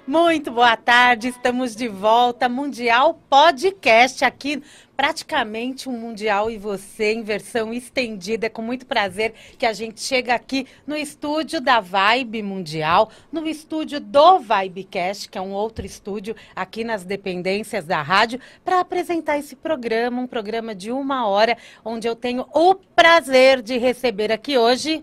Muito boa tarde, estamos de volta, Mundial Podcast aqui, praticamente um Mundial e você em versão estendida. É com muito prazer que a gente chega aqui no estúdio da Vibe Mundial, no estúdio do Vibecast, que é um outro estúdio aqui nas dependências da rádio, para apresentar esse programa, um programa de 1 hora, onde eu tenho o prazer de receber aqui hoje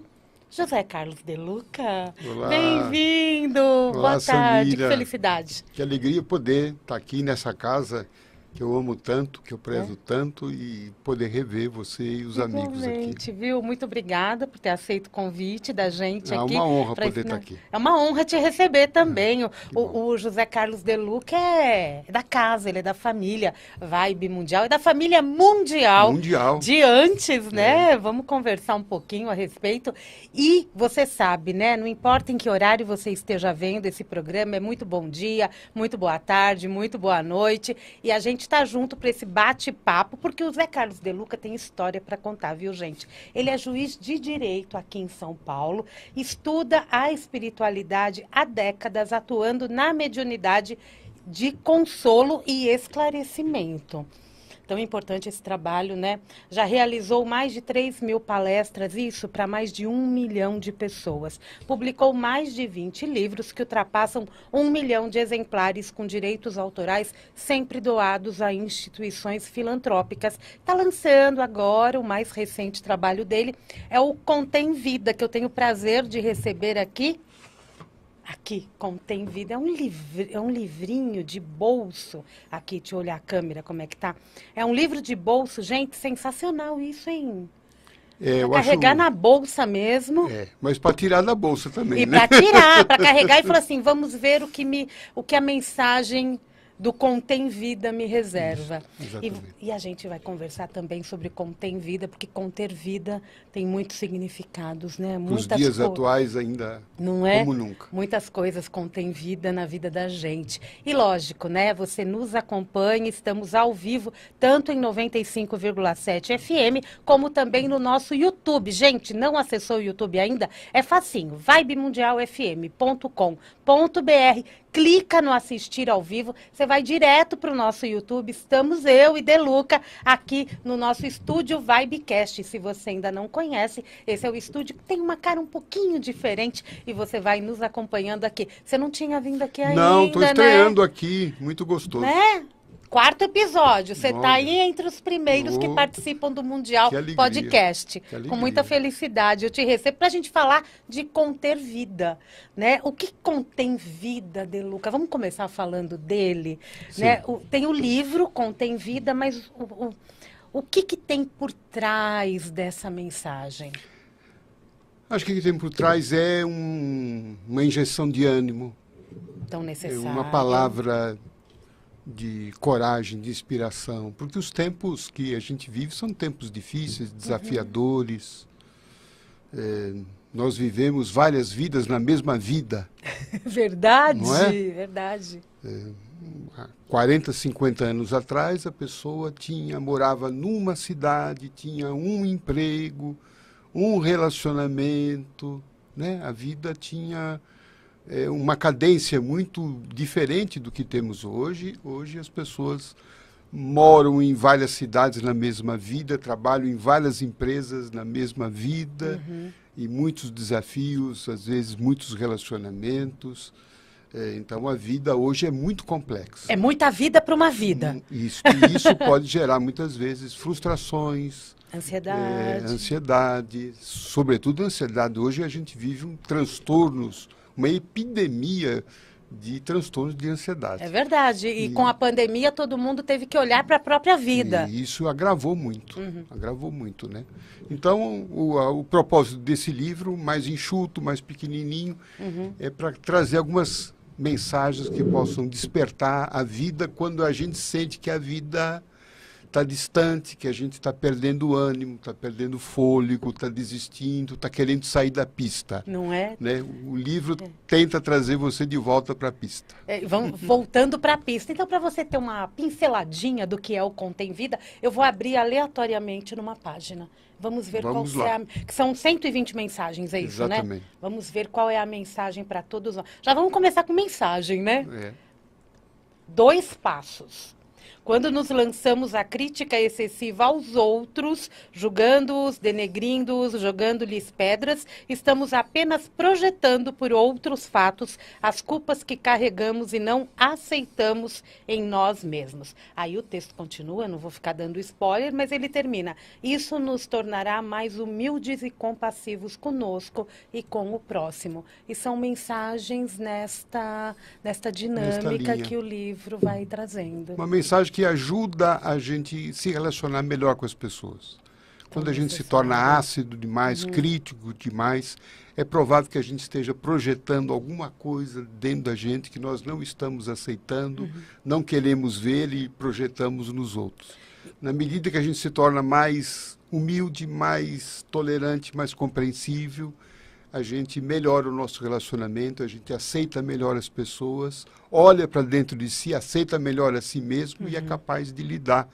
José Carlos De Luca. Olá. Bem-vindo. Olá, Boa tarde, Samira. que felicidade. Que alegria poder estar aqui nessa casa que eu amo tanto, que eu prezo tanto e poder rever você e os amigos aqui. Igualmente, viu? Muito obrigada por ter aceito o convite da gente É aqui. uma honra pra poder ensinar. estar aqui. É uma honra te receber também. bom. O José Carlos De Luca é da casa, ele é da família Vibe Mundial, é da família Mundial. Mundial. De antes, né? Vamos conversar um pouquinho a respeito. E você sabe, né? Não importa em que horário você esteja vendo esse programa, é muito bom dia, muito boa tarde, muito boa noite. E a gente está junto para esse bate-papo, porque o Zé Carlos De Luca tem história para contar, viu, gente? Ele é juiz de direito aqui em São Paulo, estuda a espiritualidade há décadas, atuando na mediunidade de consolo e esclarecimento. Tão importante esse trabalho, né? Já realizou mais de 3.000 palestras, isso para mais de 1 milhão de pessoas. Publicou mais de 20 livros que ultrapassam 1 milhão de exemplares com direitos autorais sempre doados a instituições filantrópicas. Está lançando agora o mais recente trabalho dele, é o Contém Vida, que eu tenho o prazer de receber aqui. Aqui, Contém Vida, é um livrinho de bolso. Aqui, deixa eu olhar a câmera, como é que tá. É um livro de bolso, gente, sensacional isso, hein? É, Pra carregar na bolsa mesmo. mas para tirar da bolsa também, E né? para tirar, para carregar e falar assim, vamos ver o que a mensagem do Contém Vida me reserva. Isso, exatamente. E a gente vai conversar também sobre Contém Vida, porque conter vida tem muitos significados, né? Nos dias atuais ainda, não é? como nunca. Muitas coisas contêm vida na vida da gente. E lógico, né? Você nos acompanha, estamos ao vivo, tanto em 95,7 FM, como também no nosso YouTube. Gente, não acessou o YouTube ainda? É facinho, vibemundialfm.com.br. Clica no assistir ao vivo, você vai direto para o nosso YouTube. Estamos eu e De Luca aqui no nosso estúdio Vibecast. Se você ainda não conhece, esse é o estúdio que tem uma cara um pouquinho diferente e você vai nos acompanhando aqui. Você não tinha vindo aqui ainda, Não, estou estreando né? aqui, muito gostoso. Né? 4º episódio, você está Olha. aí entre os primeiros que participam do Mundial Que alegria. Podcast. Que alegria. Com muita felicidade. Eu te recebo para a gente falar de conter vida, né? O que contém vida, De Luca? Vamos começar falando dele, Sim. né? Tem o livro Contém Vida, mas o que tem por trás dessa mensagem? Acho que o que tem por trás é uma injeção de ânimo, Tão necessário. uma palavra de coragem, de inspiração, porque os tempos que a gente vive são tempos difíceis, desafiadores. Nós vivemos várias vidas na mesma vida. Verdade, Não é? verdade. Há 40, 50 anos atrás, a pessoa morava numa cidade, tinha um emprego, um relacionamento, né? A vida tinha uma cadência muito diferente do que temos hoje. Hoje as pessoas moram em várias cidades na mesma vida, trabalham em várias empresas na mesma vida, e muitos desafios, às vezes muitos relacionamentos. Então a vida hoje é muito complexa. É muita vida para uma vida. E isso pode gerar muitas vezes frustrações, ansiedade, sobretudo ansiedade. Hoje a gente vive transtornos, uma epidemia de transtornos de ansiedade. É verdade. E com a pandemia todo mundo teve que olhar para a própria vida. E isso agravou muito, né? Então, o propósito desse livro, mais enxuto, mais pequenininho, é para trazer algumas mensagens que possam despertar a vida quando a gente sente que a vida está distante, que a gente está perdendo ânimo, está perdendo fôlego, está desistindo, está querendo sair da pista. Não é? Né? O livro tenta trazer você de volta para a pista. Voltando para a pista. Então, para você ter uma pinceladinha do que é o Contém Vida, eu vou abrir aleatoriamente numa página. Vamos ver Vamos qual lá. é que são 120 mensagens, é isso, Exatamente. né? Vamos ver qual é a mensagem para todos nós. Já vamos começar com mensagem, né? 2 passos. Quando nos lançamos à crítica excessiva aos outros, julgando-os, denegrindo-os, jogando-lhes pedras, estamos apenas projetando por outros fatos as culpas que carregamos e não aceitamos em nós mesmos. Aí o texto continua, não vou ficar dando spoiler, mas ele termina. Isso nos tornará mais humildes e compassivos conosco e com o próximo. E são mensagens nesta dinâmica que o livro vai trazendo. Uma mensagem que ajuda a gente se relacionar melhor com as pessoas. Quando a gente se torna ácido demais, crítico demais, é provável que a gente esteja projetando alguma coisa dentro da gente que nós não estamos aceitando, não queremos ver e projetamos nos outros. Na medida que a gente se torna mais humilde, mais tolerante, mais compreensível, a gente melhora o nosso relacionamento, a gente aceita melhor as pessoas, olha para dentro de si, aceita melhor a si mesmo e é capaz de lidar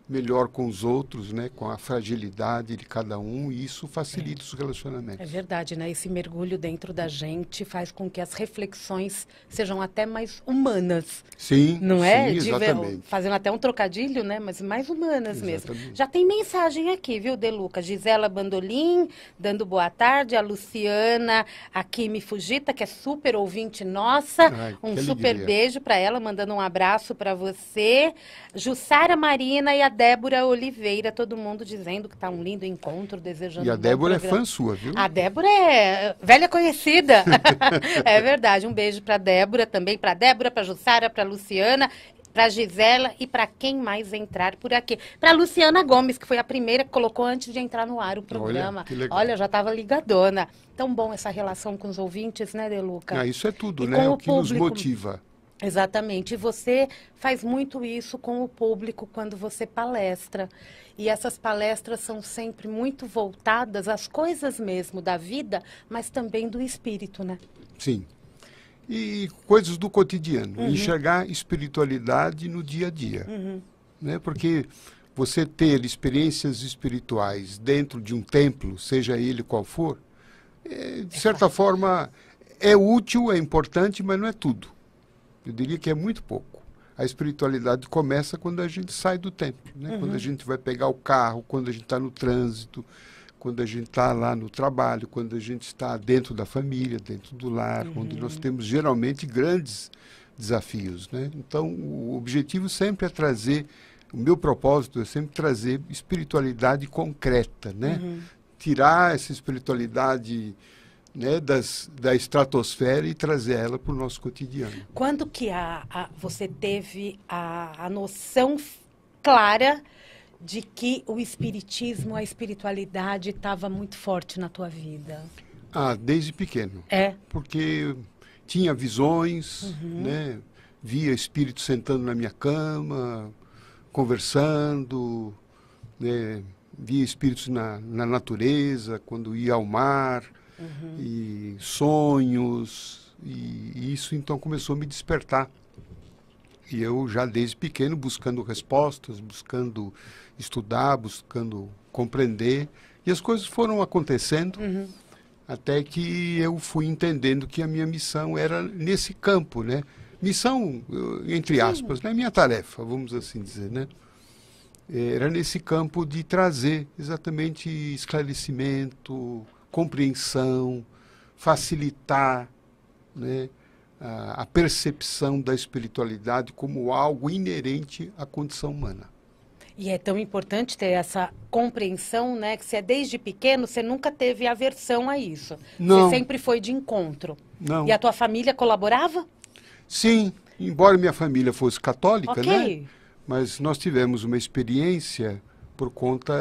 melhor com os outros, né, com a fragilidade de cada um, e isso facilita os relacionamentos. É verdade, né? Esse mergulho dentro da gente faz com que as reflexões sejam até mais humanas. Sim, não é? Sim, exatamente. Fazendo até um trocadilho, né? Mas mais humanas Exatamente. mesmo. Já tem mensagem aqui, viu, De Luca? Gisela Bandolim, dando boa tarde. A Luciana Akimi Fujita, que é super ouvinte nossa. Ai, um que super alegria. beijo para ela, mandando um abraço para você. Jussara Marina e a Débora Oliveira, todo mundo dizendo que tá um lindo encontro, desejando E a um bom Débora é programa. fã sua, viu? A Débora é velha conhecida. É verdade. Um beijo para Débora também, para Débora, para Jussara, para Luciana, para Gisela e para quem mais entrar por aqui. Para Luciana Gomes, que foi a primeira que colocou antes de entrar no ar o programa. Olha, que legal. Olha, já estava ligadona. Tão bom essa relação com os ouvintes, né, De Luca? Isso é tudo, E né? com É o o que nos público. motiva. Exatamente. E você faz muito isso com o público quando você palestra. E essas palestras são sempre muito voltadas às coisas mesmo da vida, mas também do espírito, né? Sim. E coisas do cotidiano. Enxergar espiritualidade no dia a dia. Né? Porque você ter experiências espirituais dentro de um templo, seja ele qual for, de certa forma é útil, é importante, mas não é tudo. Eu diria que é muito pouco. A espiritualidade começa quando a gente sai do templo, né? Quando a gente vai pegar o carro, quando a gente está no trânsito, quando a gente está lá no trabalho, quando a gente está dentro da família, dentro do lar, onde nós temos geralmente grandes desafios, né? Então, o objetivo sempre é trazer, o meu propósito é sempre trazer espiritualidade concreta, né? Tirar essa espiritualidade, né, da estratosfera e trazer ela para o nosso cotidiano. Quando que você teve a noção clara de que o espiritismo, a espiritualidade estava muito forte na tua vida? Desde pequeno. É? Porque tinha visões, né? Via espíritos sentando na minha cama, conversando, né? Via espíritos na natureza, quando ia ao mar, e sonhos, e isso então começou a me despertar. E eu já desde pequeno buscando respostas, buscando estudar, buscando compreender, e as coisas foram acontecendo, até que eu fui entendendo que a minha missão era nesse campo, né? Missão, entre aspas, né? Minha tarefa, vamos assim dizer, né? Era nesse campo de trazer exatamente esclarecimento, compreensão, facilitar, né, a percepção da espiritualidade como algo inerente à condição humana. E é tão importante ter essa compreensão, né? Que você desde pequeno, você nunca teve aversão a isso. Não. Você sempre foi de encontro. Não. E a tua família colaborava? Sim, embora minha família fosse católica, Ok. né? Mas nós tivemos uma experiência por conta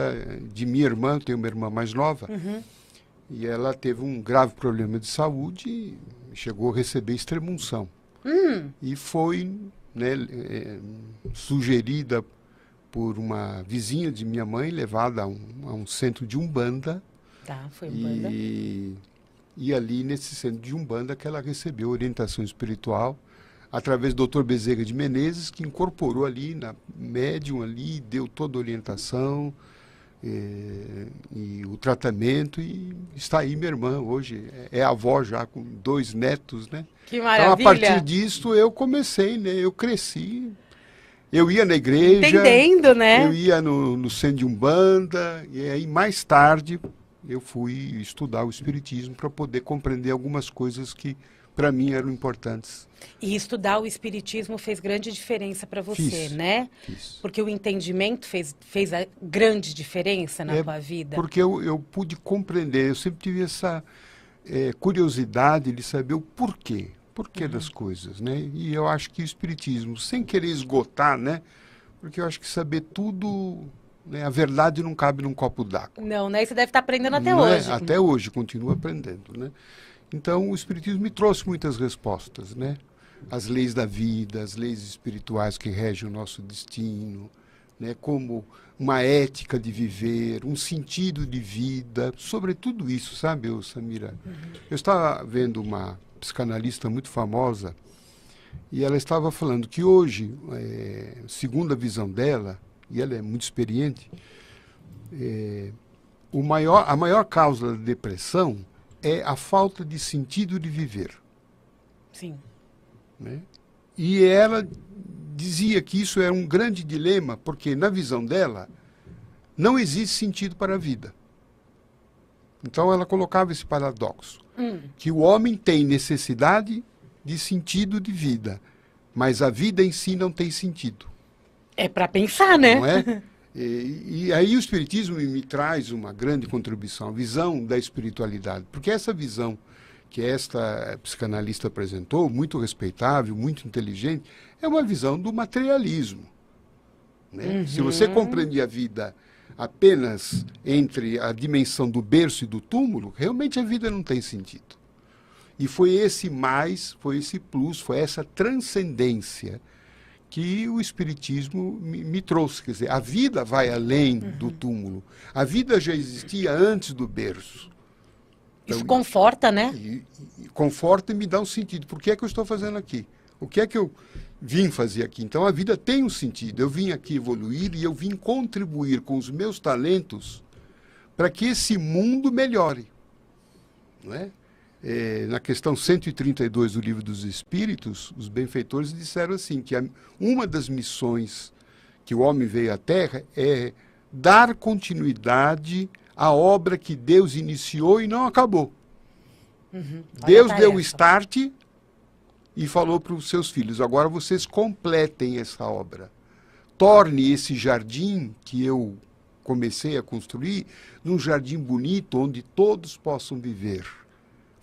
de minha irmã, eu tenho uma irmã mais nova, e ela teve um grave problema de saúde e chegou a receber extrema-unção. E foi, né, sugerida por uma vizinha de minha mãe, levada a um centro de Umbanda. Tá, foi Umbanda. E ali, nesse centro de Umbanda, que ela recebeu orientação espiritual, através do Dr. Bezerra de Menezes, que incorporou ali, na médium ali, deu toda a orientação e o tratamento, e está aí minha irmã hoje, é avó já, com 2 netos, né? Que maravilha! Então, a partir disso, eu comecei, né? Eu cresci, eu ia na igreja, entendendo, né? eu ia no centro de Umbanda, e aí mais tarde eu fui estudar o Espiritismo para poder compreender algumas coisas que para mim eram importantes. E estudar o Espiritismo fez grande diferença para você, né? Fiz. Porque o entendimento fez a grande diferença na tua vida. Porque eu pude compreender, eu sempre tive essa curiosidade de saber o porquê das coisas, né? E eu acho que o Espiritismo, sem querer esgotar, né? Porque eu acho que saber tudo, né? A verdade não cabe num copo d'água. Não, né? E você deve estar aprendendo até Não hoje. Até hoje, continuo aprendendo, né? Então, o Espiritismo me trouxe muitas respostas, né? As leis da vida, as leis espirituais que regem o nosso destino, né? Como uma ética de viver, um sentido de vida, sobre tudo isso, sabe, Samira? Eu estava vendo uma psicanalista muito famosa e ela estava falando que hoje, segundo a visão dela, e ela é muito experiente, a maior causa da depressão é a falta de sentido de viver. Sim. Né? E ela dizia que isso era um grande dilema, porque na visão dela não existe sentido para a vida. Então ela colocava esse paradoxo, que o homem tem necessidade de sentido de vida, mas a vida em si não tem sentido. É para pensar, né? Não é? E aí o Espiritismo me traz uma grande contribuição, a visão da espiritualidade, porque essa visão que esta psicanalista apresentou, muito respeitável, muito inteligente, é uma visão do materialismo. Né? Se você compreende a vida apenas entre a dimensão do berço e do túmulo, realmente a vida não tem sentido. E foi esse mais, foi esse plus, foi essa transcendência que o Espiritismo me trouxe. Quer dizer, a vida vai além do túmulo. A vida já existia antes do berço. Então, isso conforta, né? Conforta e me dá um sentido. Por que é que eu estou fazendo aqui? O que é que eu vim fazer aqui? Então, a vida tem um sentido. Eu vim aqui evoluir e eu vim contribuir com os meus talentos para que esse mundo melhore. Não é? Na questão 132 do Livro dos Espíritos, os benfeitores disseram assim, que uma das missões que o homem veio à Terra é dar continuidade à obra que Deus iniciou e não acabou. Deus deu o start e falou para os seus filhos, agora vocês completem essa obra. Torne esse jardim que eu comecei a construir num jardim bonito, onde todos possam viver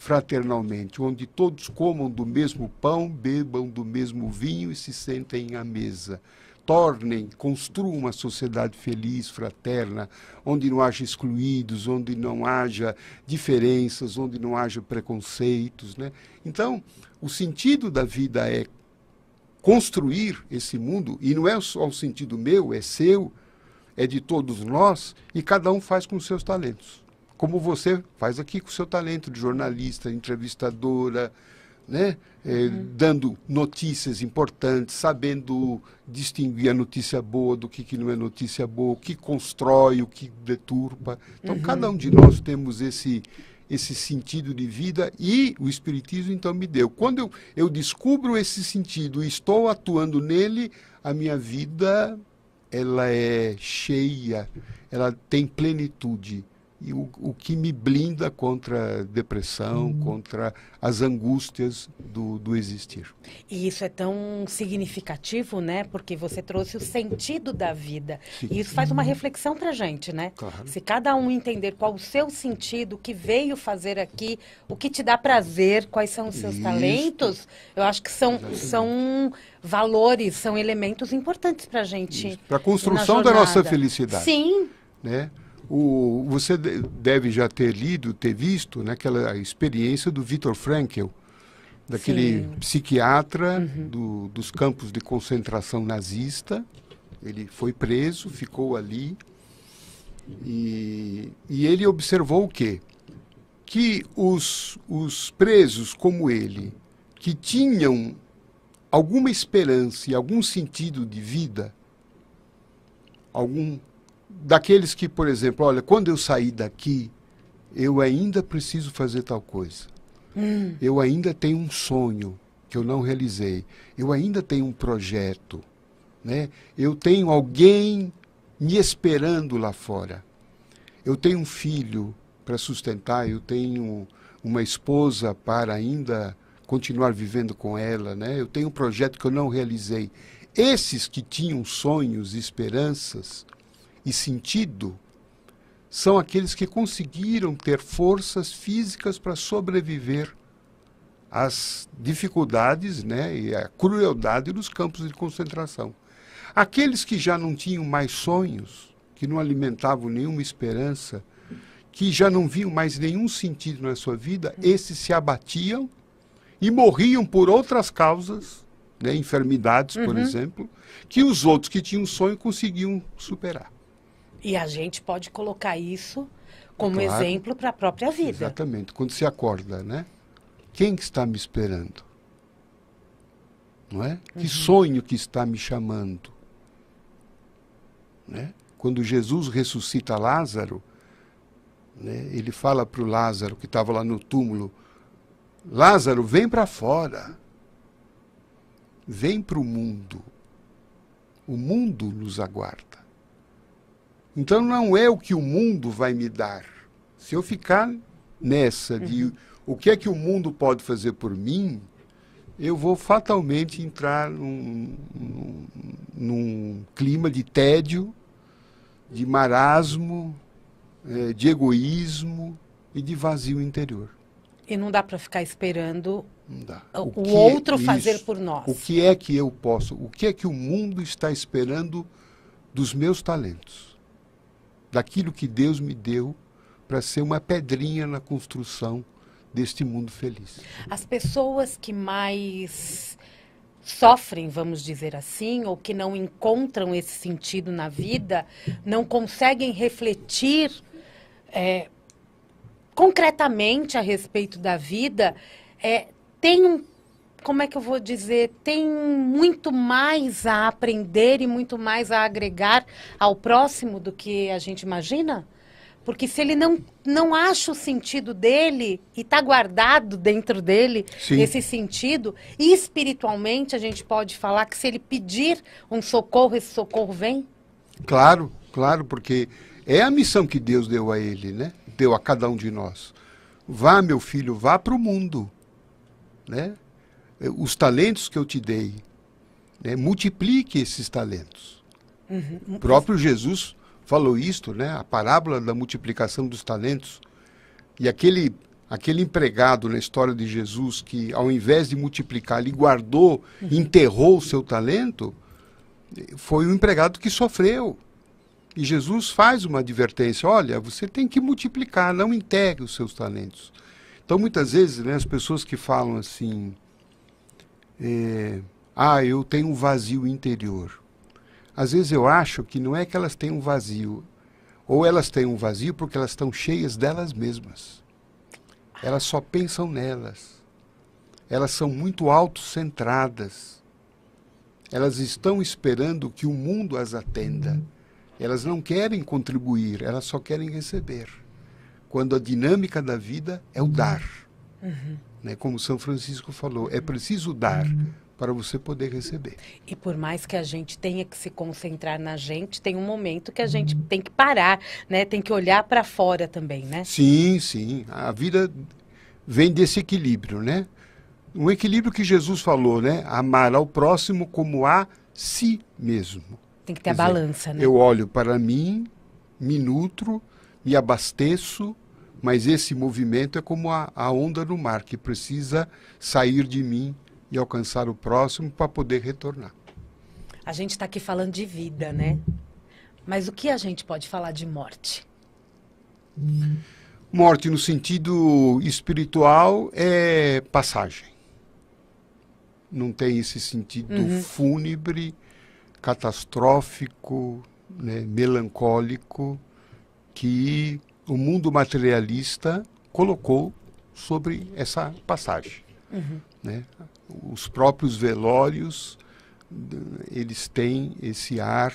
fraternalmente, onde todos comam do mesmo pão, bebam do mesmo vinho e se sentem à mesa. Construam uma sociedade feliz, fraterna, onde não haja excluídos, onde não haja diferenças, onde não haja preconceitos, né? Então, o sentido da vida é construir esse mundo, e não é só o sentido meu, é seu, é de todos nós, e cada um faz com os seus talentos. Como você faz aqui com o seu talento de jornalista, entrevistadora, né? Dando notícias importantes, sabendo distinguir a notícia boa do que não é notícia boa, o que constrói, o que deturpa. Então, cada um de nós temos esse sentido de vida e o Espiritismo, então, me deu. Quando eu descubro esse sentido e estou atuando nele, a minha vida ela é cheia, ela tem plenitude. E o que me blinda contra a depressão, contra as angústias do existir. E isso é tão significativo, né? Porque você trouxe o sentido da vida. Sim. E isso faz uma reflexão para a gente, né? Claro. Se cada um entender qual o seu sentido, o que veio fazer aqui, o que te dá prazer, quais são os seus talentos, eu acho que são valores, são elementos importantes para a gente. Para a construção da nossa felicidade. Sim. Né? Você deve já ter lido, ter visto, né, aquela experiência do Viktor Frankl, daquele psiquiatra dos campos de concentração nazista, Ele foi preso, ficou ali, e ele observou o quê? Que os presos como ele, que tinham alguma esperança e algum sentido de vida, daqueles que, por exemplo, olha, quando eu sair daqui, eu ainda preciso fazer tal coisa. Eu ainda tenho um sonho que eu não realizei. Eu ainda tenho um projeto, né? Eu tenho alguém me esperando lá fora. Eu tenho um filho para sustentar, eu tenho uma esposa para ainda continuar vivendo com ela, né? Eu tenho um projeto que eu não realizei. Esses que tinham sonhos, esperanças e sentido, são aqueles que conseguiram ter forças físicas para sobreviver às dificuldades, né, e à crueldade dos campos de concentração. Aqueles que já não tinham mais sonhos, que não alimentavam nenhuma esperança, que já não viam mais nenhum sentido na sua vida, esses se abatiam e morriam por outras causas, né, enfermidades, por exemplo, que os outros que tinham sonho conseguiam superar. E a gente pode colocar isso como Claro. exemplo para a própria vida. Exatamente. Quando se acorda, né? Quem que está me esperando? Não é? Que sonho que está me chamando? Né? Quando Jesus ressuscita Lázaro, né, ele fala para o Lázaro, que estava lá no túmulo, Lázaro, vem para fora. Vem para o mundo. O mundo nos aguarda. Então não é o que o mundo vai me dar. Se eu ficar nessa de o que é que o mundo pode fazer por mim, eu vou fatalmente entrar num clima de tédio, de marasmo, de egoísmo e de vazio interior. E não dá para ficar esperando Não dá. o outro fazer por nós. O que é que eu posso? O que é que o mundo está esperando dos meus talentos? Daquilo que Deus me deu para ser uma pedrinha na construção deste mundo feliz. As pessoas que mais sofrem, vamos dizer assim, ou que não encontram esse sentido na vida, não conseguem refletir concretamente a respeito da vida, tem como é que eu vou dizer, tem muito mais a aprender e muito mais a agregar ao próximo do que a gente imagina? Porque se ele não acha o sentido dele e está guardado dentro dele, Sim. esse sentido, e espiritualmente a gente pode falar que se ele pedir um socorro, esse socorro vem? Claro, claro, porque é a missão que Deus deu a ele, né? Deu a cada um de nós. Vá, meu filho, vá para o mundo, né? Os talentos que eu te dei, né? Multiplique esses talentos. O próprio Jesus falou isto, né? A parábola da multiplicação dos talentos. E aquele empregado na história de Jesus que, ao invés de multiplicar, ele guardou, enterrou o seu talento, foi um empregado que sofreu. E Jesus faz uma advertência, olha, você tem que multiplicar, não enterre os seus talentos. Então, muitas vezes, né, as pessoas que falam assim, eu tenho um vazio interior. Às vezes eu acho que não é que elas têm um vazio, ou elas têm um vazio porque elas estão cheias delas mesmas. Elas só pensam nelas. Elas são muito autocentradas. Elas estão esperando que o mundo as atenda. Elas não querem contribuir, elas só querem receber. Quando a dinâmica da vida é o dar. Né? Como São Francisco falou, é preciso dar para você poder receber. E por mais que a gente tenha que se concentrar na gente, tem um momento que a gente tem que parar, né? Tem que olhar para fora também, né? Sim, sim. A vida vem desse equilíbrio, né? Um equilíbrio que Jesus falou, né? Amar ao próximo como a si mesmo. Tem que ter a balança, né? Eu olho para mim, me nutro, me abasteço, mas esse movimento é como a onda no mar, que precisa sair de mim e alcançar o próximo para poder retornar. A gente está aqui falando de vida, né? Mas o que a gente pode falar de morte? Morte, no sentido espiritual, é passagem. Não tem esse sentido fúnebre, catastrófico, né, melancólico, que o mundo materialista colocou sobre essa passagem. Né? Os próprios velórios, eles têm esse ar,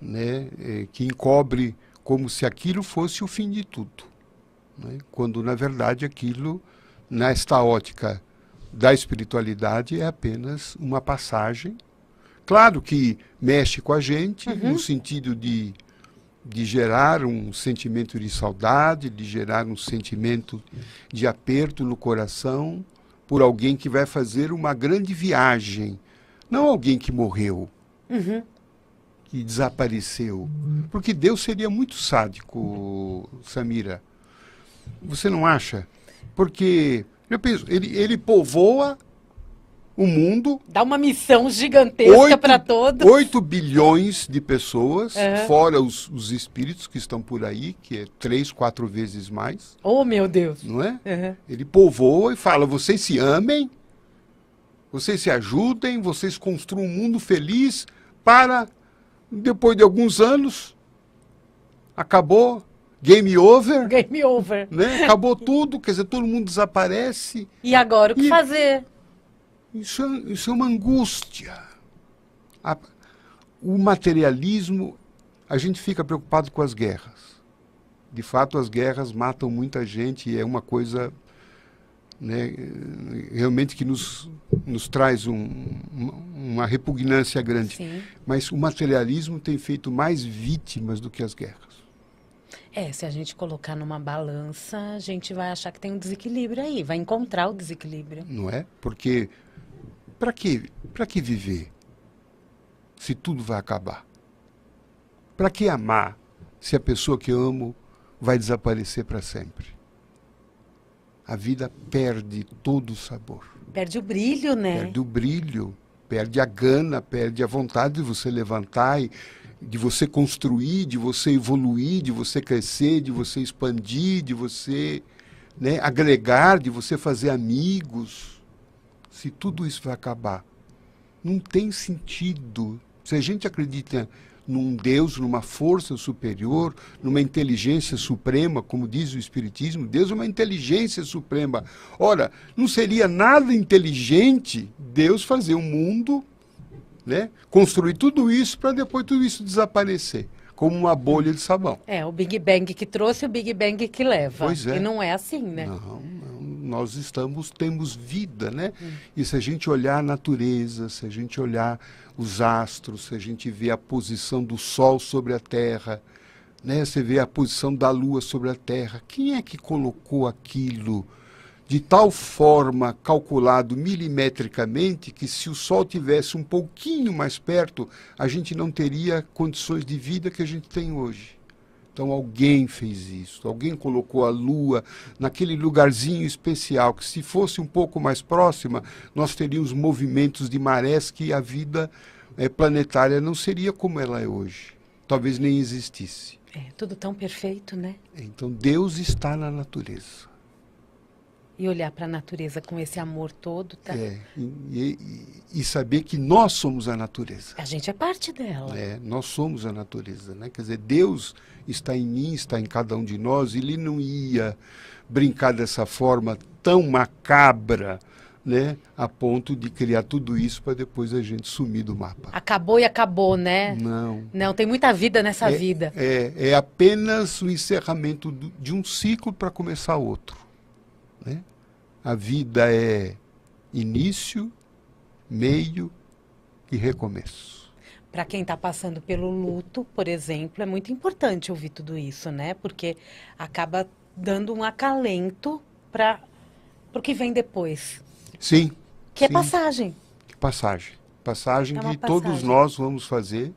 né, que encobre como se aquilo fosse o fim de tudo, né? Quando, na verdade, aquilo, nesta ótica da espiritualidade, é apenas uma passagem. Claro que mexe com a gente, no sentido de gerar um sentimento de saudade, de gerar um sentimento de aperto no coração por alguém que vai fazer uma grande viagem. Não alguém que morreu, que desapareceu. Porque Deus seria muito sádico, Samira. Você não acha? Porque, eu penso, ele povoa o mundo. Dá uma missão gigantesca para todos. 8 bilhões de pessoas, fora os espíritos que estão por aí, que é 3, 4 vezes mais. Oh, meu Deus. Não é? Ele povoa e fala, vocês se amem, vocês se ajudem, vocês construam um mundo feliz para, depois de alguns anos, acabou, game over. Game over. Né? Acabou tudo, quer dizer, todo mundo desaparece. E agora o que fazer? Isso é uma angústia. O materialismo, a gente fica preocupado com as guerras. De fato, as guerras matam muita gente e é uma coisa, né, realmente que nos traz uma repugnância grande. Sim. Mas o materialismo tem feito mais vítimas do que as guerras. Se a gente colocar numa balança, a gente vai achar que tem um desequilíbrio aí, vai encontrar o desequilíbrio. Não é? Porque para que viver se tudo vai acabar? Para que amar se a pessoa que eu amo vai desaparecer para sempre? A vida perde todo o sabor. Perde o brilho, né? Perde o brilho, perde a gana, perde a vontade de você levantar e de você construir, de você evoluir, de você crescer, de você expandir, de você, né, agregar, de você fazer amigos. Se tudo isso vai acabar, não tem sentido. Se a gente acredita num Deus, numa força superior, numa inteligência suprema, como diz o Espiritismo, Deus é uma inteligência suprema. Ora, não seria nada inteligente Deus fazer um mundo, né, construir tudo isso para depois tudo isso desaparecer, como uma bolha de sabão. O Big Bang que trouxe, o Big Bang que leva. Pois é. E não é assim, né? Não, nós temos vida, né? E se a gente olhar a natureza, se a gente olhar os astros, se a gente vê a posição do Sol sobre a Terra, né? Você vê a posição da Lua sobre a Terra, quem é que colocou aquilo de tal forma calculado milimetricamente que se o Sol tivesse um pouquinho mais perto, a gente não teria condições de vida que a gente tem hoje? Então alguém fez isso, alguém colocou a Lua naquele lugarzinho especial, que se fosse um pouco mais próxima, nós teríamos movimentos de marés que a vida planetária não seria como ela é hoje. Talvez nem existisse. Tudo tão perfeito, né? Então Deus está na natureza. E olhar para a natureza com esse amor todo, tá? E saber que nós somos a natureza. A gente é parte dela. Nós somos a natureza, né? Quer dizer, Deus está em mim, está em cada um de nós, e Ele não ia brincar dessa forma tão macabra, né? A ponto de criar tudo isso para depois a gente sumir do mapa. Acabou e acabou, né? Não. Não, tem muita vida nessa vida. É apenas o encerramento de um ciclo para começar outro. Né? A vida é início, meio e recomeço. Para quem está passando pelo luto, por exemplo, é muito importante ouvir tudo isso, né? Porque acaba dando um acalento para o que vem depois. Sim. Que é passagem. Passagem. Passagem que passagem. Todos nós vamos fazer.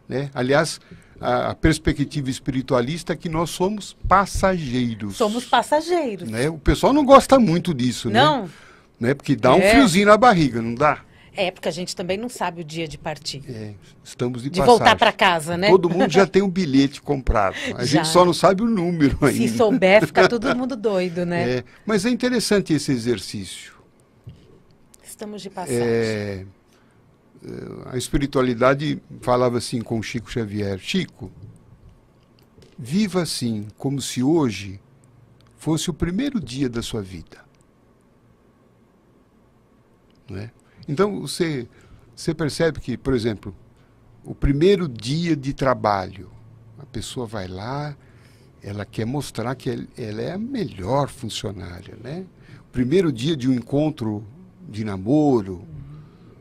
Né? Aliás, a perspectiva espiritualista é que nós somos passageiros. Somos passageiros. Né? O pessoal não gosta muito disso, não. Né? Porque dá um friozinho na barriga, não dá? Porque a gente também não sabe o dia de partir. Estamos de passagem. Voltar para casa, né? Todo mundo já tem um bilhete comprado. A gente só não sabe o número ainda. Se souber, fica todo mundo doido, né? Mas é interessante esse exercício. Estamos de passagem. a espiritualidade falava assim com Chico Xavier: Chico, viva assim, como se hoje fosse o primeiro dia da sua vida. Não é? Então, você percebe que, por exemplo, o primeiro dia de trabalho, a pessoa vai lá, ela quer mostrar que ela é a melhor funcionária, né? O primeiro dia de um encontro de namoro,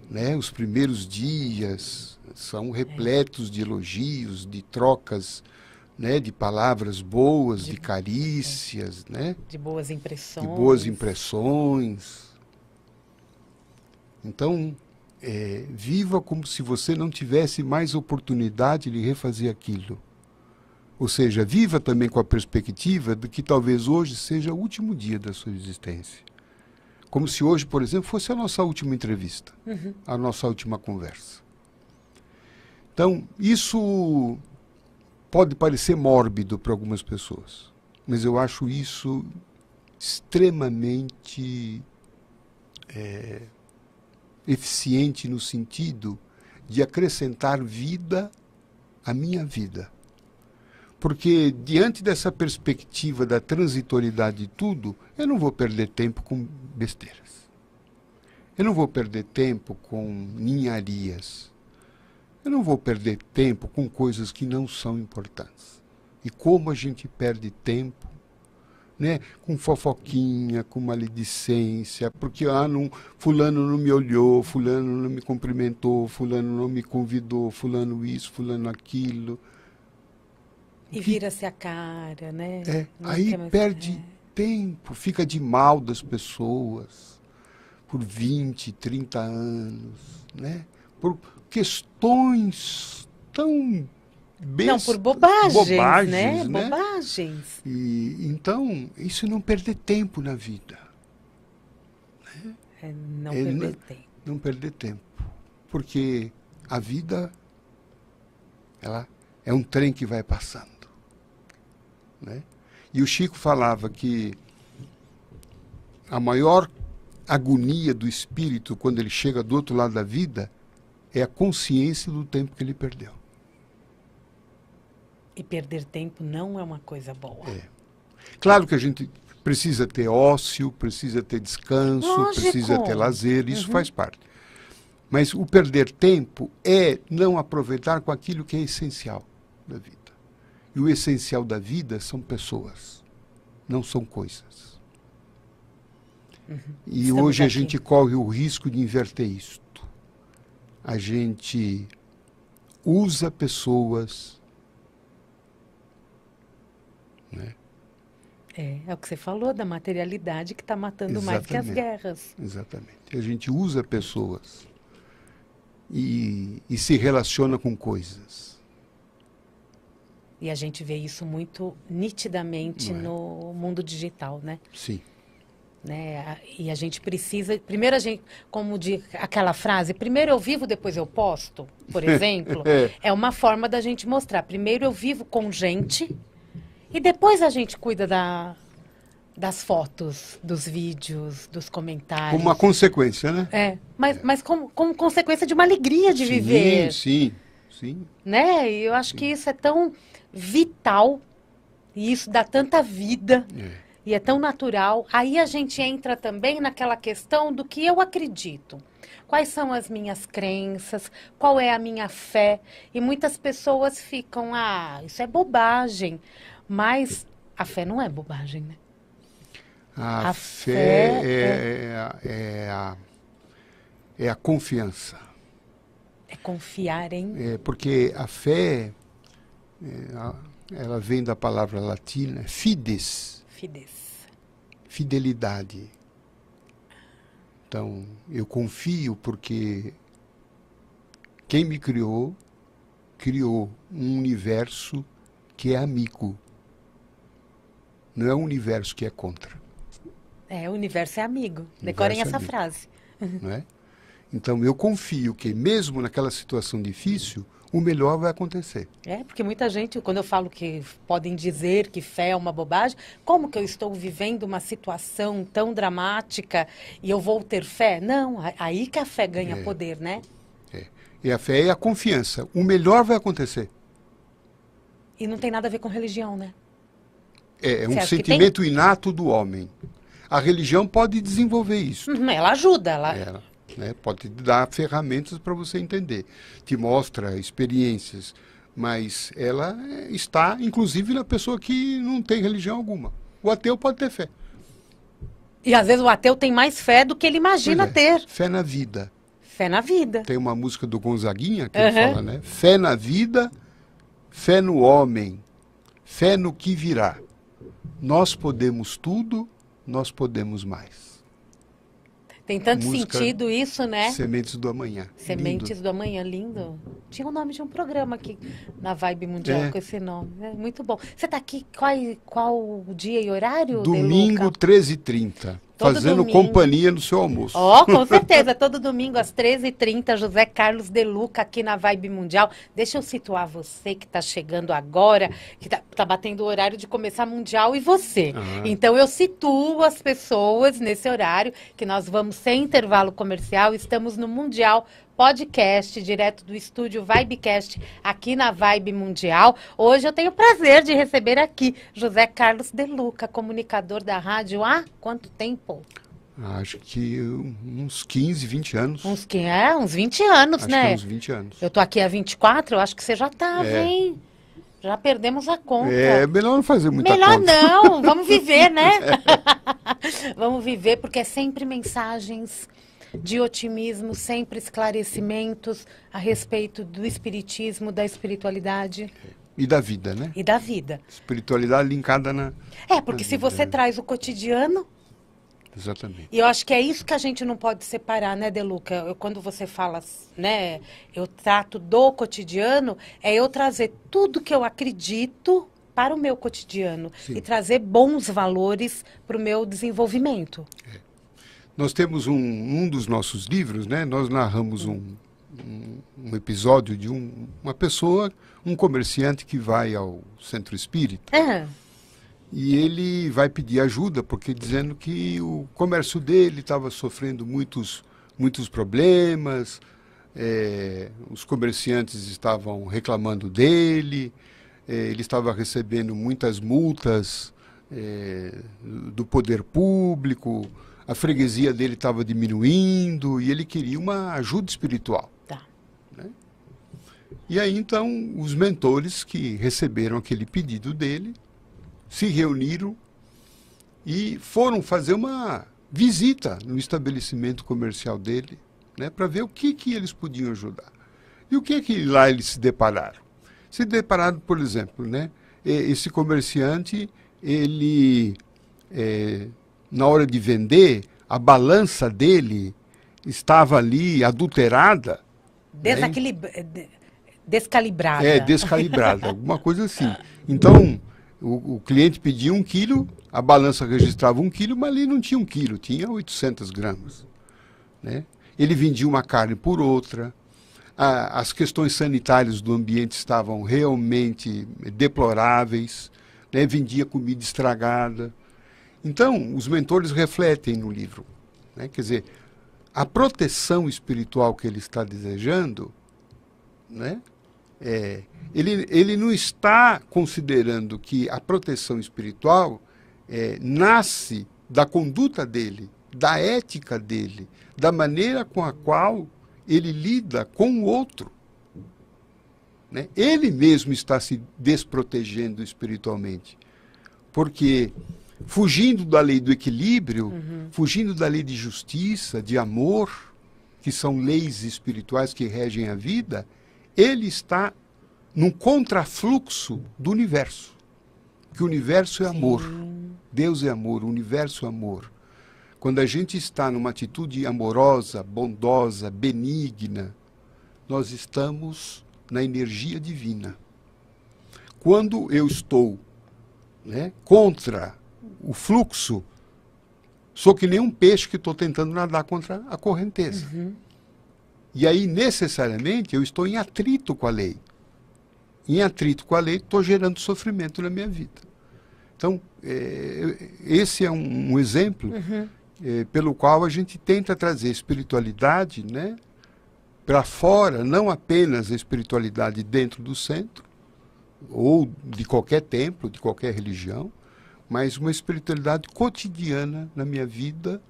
né? Os primeiros dias são repletos de elogios, de trocas, né? De palavras boas, de carícias, né? De boas impressões. De boas impressões. Então, viva como se você não tivesse mais oportunidade de refazer aquilo. Ou seja, viva também com a perspectiva de que talvez hoje seja o último dia da sua existência. Como se hoje, por exemplo, fosse a nossa última entrevista, a nossa última conversa. Então, isso pode parecer mórbido para algumas pessoas, mas eu acho isso extremamente eficiente no sentido de acrescentar vida à minha vida. Porque, diante dessa perspectiva da transitoriedade de tudo, eu não vou perder tempo com besteiras. Eu não vou perder tempo com ninharias. Eu não vou perder tempo com coisas que não são importantes. E como a gente perde tempo, né, com fofoquinha, com maledicência, porque fulano não me olhou, fulano não me cumprimentou, fulano não me convidou, fulano isso, fulano aquilo. E vira-se a cara, né? Aí perde tempo, fica de mal das pessoas por 20, 30 anos, né? Por questões tão não, por bobagens, né? Bobagens. E, então, isso é não perder tempo na vida. Né? Não perder tempo. Não perder tempo. Porque a vida, ela é um trem que vai passando. Né? E o Chico falava que a maior agonia do espírito, quando ele chega do outro lado da vida, é a consciência do tempo que ele perdeu. E perder tempo não é uma coisa boa. Claro que a gente precisa ter ócio, precisa ter descanso, Lógico. Precisa ter lazer, isso faz parte. Mas o perder tempo é não aproveitar com aquilo que é essencial da vida. E o essencial da vida são pessoas, não são coisas. E Estamos hoje a aqui. gente corre o risco de inverter isto. A gente usa pessoas, né? É o que você falou da materialidade que está matando mais que as guerras. Exatamente. A gente usa pessoas e se relaciona com coisas. E a gente vê isso muito nitidamente no mundo digital, né? Sim. Né? E a gente precisa... Primeiro a gente, como diz aquela frase, primeiro eu vivo, depois eu posto, por exemplo. É uma forma da gente mostrar. Primeiro eu vivo com gente e depois a gente cuida das fotos, dos vídeos, dos comentários. Como uma consequência, né? Mas como consequência de uma alegria de viver. Sim. Né? E eu acho que isso é tão vital e isso dá tanta vida e é tão natural. Aí a gente entra também naquela questão do que eu acredito. Quais são as minhas crenças? Qual é a minha fé? E muitas pessoas ficam, isso é bobagem. Mas a fé não é bobagem, né? A fé é a confiança. É confiar em... Porque a fé, ela vem da palavra latina fides. Fidelidade. Então, eu confio porque quem me criou um universo que é amigo. Não é um universo que é contra. O universo é amigo. Decorem essa frase. Não é? Então, eu confio que mesmo naquela situação difícil, o melhor vai acontecer. Porque muita gente, quando eu falo que podem dizer que fé é uma bobagem, como que eu estou vivendo uma situação tão dramática e eu vou ter fé? Não, aí que a fé ganha poder, né? E a fé é a confiança. O melhor vai acontecer. E não tem nada a ver com religião, né? É Você um acha que sentimento inato do homem. A religião pode desenvolver isso. Ela ajuda, Ela, né, pode te dar ferramentas para você entender. Te mostra experiências. Mas ela está, inclusive, na pessoa que não tem religião alguma. O ateu pode ter fé. E às vezes o ateu tem mais fé do que ele imagina Pois é, ter. fé na vida. Fé na vida. Tem uma música do Gonzaguinha que ele fala, né? Fé na vida, fé no homem, fé no que virá. Nós podemos tudo, nós podemos mais. Tem tanto Música sentido isso, né? Sementes do Amanhã. Sementes Lindo. do Amanhã, lindo. Tinha o nome de um programa aqui na Vibe Mundial É. com esse nome. É muito bom. Você está aqui, qual o dia e horário, Domingo, Deluca? 13h30. Todo Fazendo domingo. companhia no seu almoço. Ó, com certeza. Todo domingo às 13h30, José Carlos Deluca aqui na Vibe Mundial. Deixa eu situar você que está chegando agora, que tá batendo o horário de começar Mundial e você. Ah. Então eu situo as pessoas nesse horário, que nós vamos sem intervalo comercial. Estamos no Mundial Podcast, direto do estúdio Vibecast, aqui na Vibe Mundial. Hoje eu tenho o prazer de receber aqui José Carlos Deluca, comunicador da rádio há quanto tempo? Acho que uns 15, 20 anos. Uns 20 anos, Acho né? que uns 20 anos. Eu tô aqui há 24, eu acho que você já tava, É. hein? Já perdemos a conta. É melhor não fazer muita Melhor conta. não, vamos viver, né? Vamos viver, porque é sempre mensagens de otimismo, sempre esclarecimentos a respeito do espiritismo, da espiritualidade E da vida, né? e da vida. Espiritualidade linkada na... É, porque se você traz o cotidiano, Exatamente. e eu acho que é isso que a gente não pode separar, né, Deluca? Quando você fala, né, eu trato do cotidiano, é eu trazer tudo que eu acredito para o meu cotidiano Sim. e trazer bons valores para o meu desenvolvimento. Nós temos um dos nossos livros, né? Nós narramos um episódio de uma pessoa, um comerciante que vai ao centro espírita Ah, e ele vai pedir ajuda porque dizendo que o comércio dele estava sofrendo muitos problemas, os comerciantes estavam reclamando dele, ele estava recebendo muitas multas do poder público, a freguesia dele estava diminuindo e ele queria uma ajuda espiritual. tá. E aí, então, os mentores que receberam aquele pedido dele se reuniram e foram fazer uma visita no estabelecimento comercial dele, né, para ver o que eles podiam ajudar. E o que lá eles se depararam? Se depararam, por exemplo, né, esse comerciante, ele... na hora de vender, a balança dele estava ali adulterada. Descalibrada. Descalibrada, alguma coisa assim. Então, o cliente pedia 1 quilo, a balança registrava 1 quilo, mas ali não tinha 1 quilo, tinha 800 gramas. Né? Ele vendia uma carne por outra, as questões sanitárias do ambiente estavam realmente deploráveis, né? Vendia comida estragada. Então, os mentores refletem no livro, né? Quer dizer, a proteção espiritual que ele está desejando, né? Ele não está considerando que a proteção espiritual nasce da conduta dele, da ética dele, da maneira com a qual ele lida com o outro. Né? Ele mesmo está se desprotegendo espiritualmente, porque... fugindo da lei do equilíbrio, fugindo da lei de justiça, de amor, que são leis espirituais que regem a vida, ele está num contrafluxo do universo. Que o universo é amor. Deus é amor, o universo é amor. Quando a gente está numa atitude amorosa, bondosa, benigna, nós estamos na energia divina. Quando eu estou, né, contra o fluxo, sou que nem um peixe que estou tentando nadar contra a correnteza. E aí, necessariamente, eu estou em atrito com a lei. Em atrito com a lei, estou gerando sofrimento na minha vida. Então, esse é um exemplo pelo qual a gente tenta trazer espiritualidade, né, para fora, não apenas a espiritualidade dentro do centro, ou de qualquer templo, de qualquer religião, mas uma espiritualidade cotidiana na minha vida,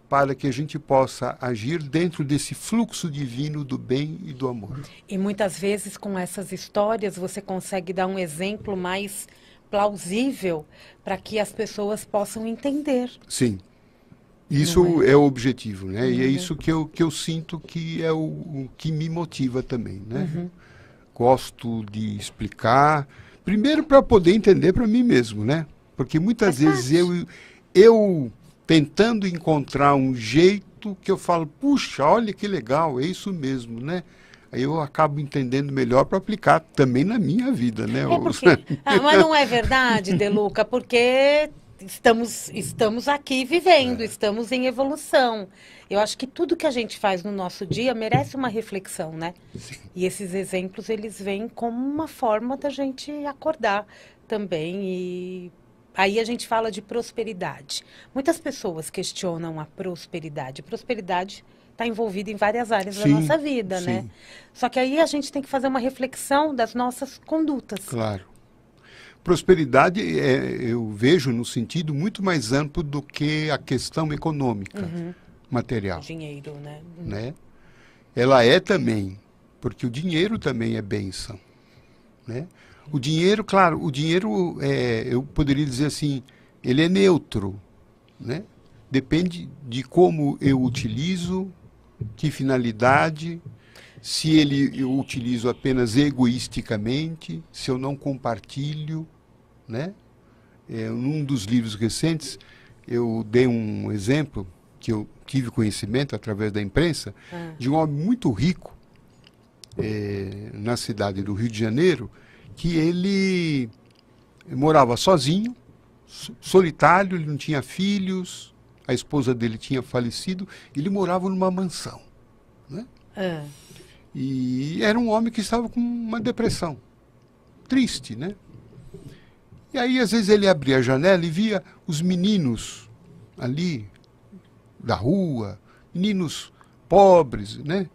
para que a gente possa agir dentro desse fluxo divino do bem e do amor. E muitas vezes com essas histórias você consegue dar um exemplo mais plausível para que as pessoas possam entender. Sim. Isso é o objetivo, né? E é isso que eu sinto que é o que me motiva também, né? Gosto de explicar, primeiro para poder entender para mim mesmo, né? Porque muitas vezes eu tentando encontrar um jeito que eu falo, puxa, olha que legal, é isso mesmo, né? Aí eu acabo entendendo melhor para aplicar também na minha vida, né? Mas não é verdade, De Luca, porque estamos aqui vivendo, estamos em evolução. Eu acho que tudo que a gente faz no nosso dia merece uma reflexão, né? Sim. E esses exemplos, eles vêm como uma forma da gente acordar também. E aí a gente fala de prosperidade. Muitas pessoas questionam a prosperidade. Prosperidade está envolvida em várias áreas da nossa vida, né? Só que aí a gente tem que fazer uma reflexão das nossas condutas. Claro. Prosperidade eu vejo no sentido muito mais amplo do que a questão econômica, material. Dinheiro, Né? Ela é também, porque o dinheiro também é bênção, né? O dinheiro, claro, eu poderia dizer assim, ele é neutro, né? Depende de como eu utilizo, que finalidade, se eu utilizo apenas egoisticamente, se eu não compartilho, né? Num dos livros recentes, eu dei um exemplo, que eu tive conhecimento através da imprensa, de um homem muito rico, na cidade do Rio de Janeiro, que ele morava sozinho, solitário, ele não tinha filhos, a esposa dele tinha falecido, ele morava numa mansão, né? E era um homem que estava com uma depressão, triste, né? E aí, às vezes, ele abria a janela e via os meninos ali, da rua, meninos pobres, né?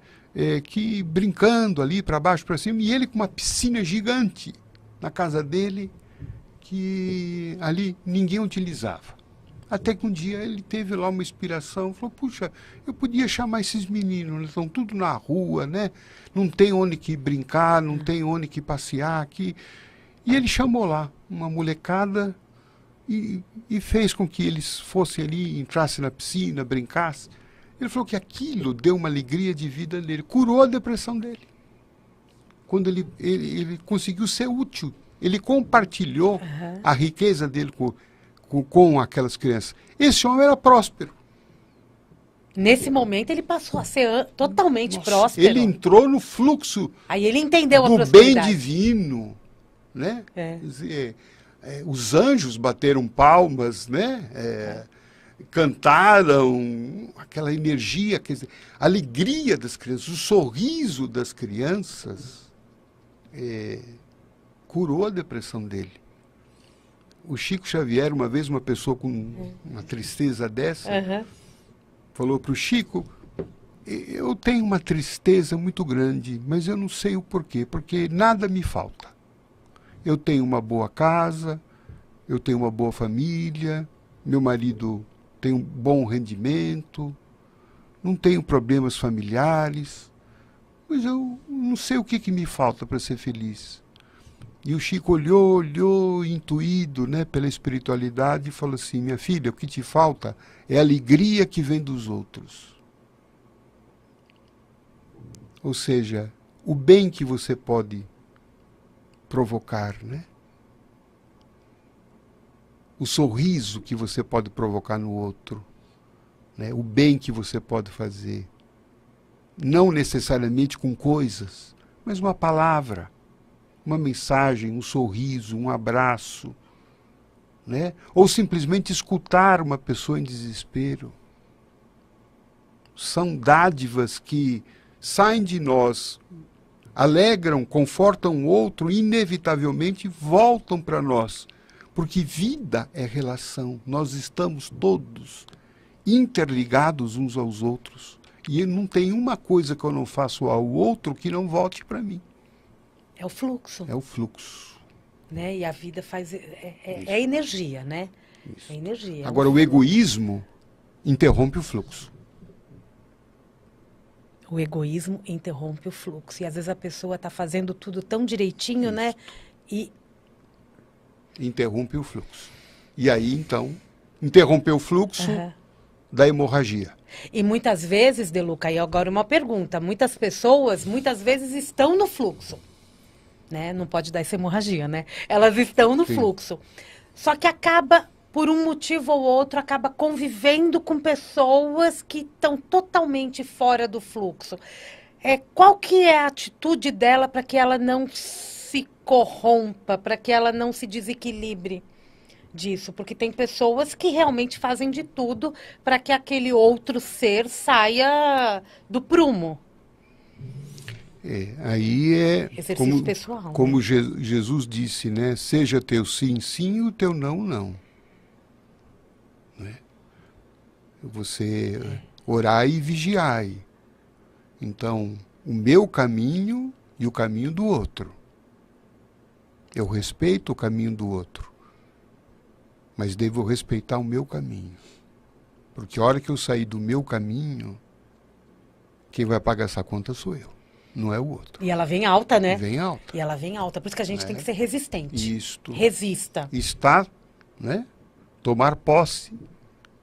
Que brincando ali para baixo, para cima, e ele com uma piscina gigante na casa dele, que ali ninguém utilizava. Até que um dia ele teve lá uma inspiração, falou, puxa, eu podia chamar esses meninos, eles estão tudo na rua, né? Não tem onde que brincar, não tem onde que passear aqui. E ele chamou lá uma molecada e fez com que eles fossem ali, entrassem na piscina, brincassem. Ele falou que aquilo deu uma alegria de vida nele, curou a depressão dele. Quando ele conseguiu ser útil, ele compartilhou a riqueza dele com aquelas crianças. Esse homem era próspero. Nesse momento ele passou a ser totalmente próspero. Ele entrou no fluxo. Aí ele entendeu a do prosperidade. Bem divino, né? Os anjos bateram palmas, né? Cantaram aquela energia, quer dizer, a alegria das crianças, o sorriso das crianças curou a depressão dele. O Chico Xavier, uma vez, uma pessoa com uma tristeza dessa, falou para o Chico, eu tenho uma tristeza muito grande, mas eu não sei o porquê, porque nada me falta. Eu tenho uma boa casa, eu tenho uma boa família, meu marido tem um bom rendimento, não tenho problemas familiares, mas eu não sei o que me falta para ser feliz. E o Chico olhou, intuído, né, pela espiritualidade, e falou assim, minha filha, o que te falta é a alegria que vem dos outros. Ou seja, o bem que você pode provocar, né? O sorriso que você pode provocar no outro, né? O bem que você pode fazer. Não necessariamente com coisas, mas uma palavra, uma mensagem, um sorriso, um abraço, né? Ou simplesmente escutar uma pessoa em desespero. São dádivas que saem de nós, alegram, confortam o outro, inevitavelmente voltam para nós. Porque vida é relação, nós estamos todos interligados uns aos outros. E não tem uma coisa que eu não faço ao outro que não volte para mim. É o fluxo. É o fluxo. Né? E a vida faz... É energia, né? Isso. É energia. Agora, o egoísmo interrompe o fluxo. O egoísmo interrompe o fluxo. E às vezes a pessoa está fazendo tudo tão direitinho, Isso. né? E Interrompe o fluxo. E aí, então, interrompeu o fluxo da hemorragia. E muitas vezes, De Luca, e agora uma pergunta, muitas pessoas, muitas vezes estão no fluxo, né? Não pode dar essa hemorragia, né? Elas estão no Sim. fluxo. Só que acaba, por um motivo ou outro, acaba convivendo com pessoas que estão totalmente fora do fluxo. Qual que é a atitude dela para que ela não se corrompa, para que ela não se desequilibre disso? Porque tem pessoas que realmente fazem de tudo para que aquele outro ser saia do prumo. Aí é Exercício pessoal. como né? Jesus disse, né? Seja teu sim, sim, e o teu não, não. Né? Você orai e vigiai. Então, o meu caminho e o caminho do outro. Eu respeito o caminho do outro, mas devo respeitar o meu caminho. Porque a hora que eu sair do meu caminho, quem vai pagar essa conta sou eu, não é o outro. E ela vem alta, né? Vem alta. E ela vem alta. Por isso que a gente tem que ser resistente. Isto. Resista. Está, né? Tomar posse